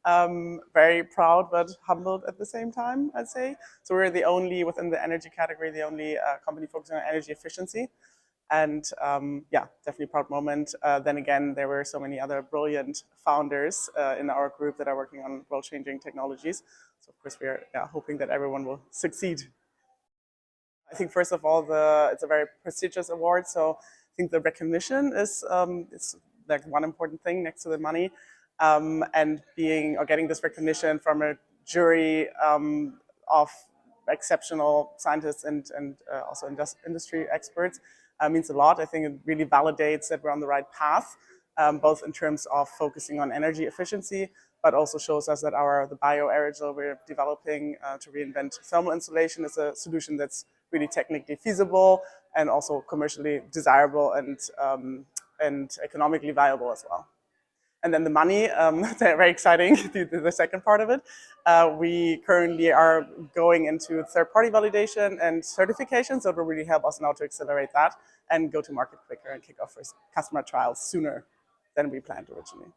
Very proud but humbled at the same time, I'd say. So we're the only, within the energy category, the only company focusing on energy efficiency. And yeah, definitely a proud moment. Then again, there were so many other brilliant founders in our group that are working on world-changing technologies. So of course, we are hoping that everyone will succeed. I think first of all, it's a very prestigious award. So I think the recognition is it's like one important thing next to the money, and being or getting this recognition from a jury of exceptional scientists and also industry experts means a lot. I think it really validates that we're on the right path, both in terms of focusing on energy efficiency, but also shows us that the bioaerogel we're developing to reinvent thermal insulation is a solution that's really technically feasible and also commercially desirable and economically viable as well. And then the money, very exciting, the second part of it. We currently are going into third-party validation and certification, so it will really help us now to accelerate that and go to market quicker and kick off first customer trials sooner than we planned originally.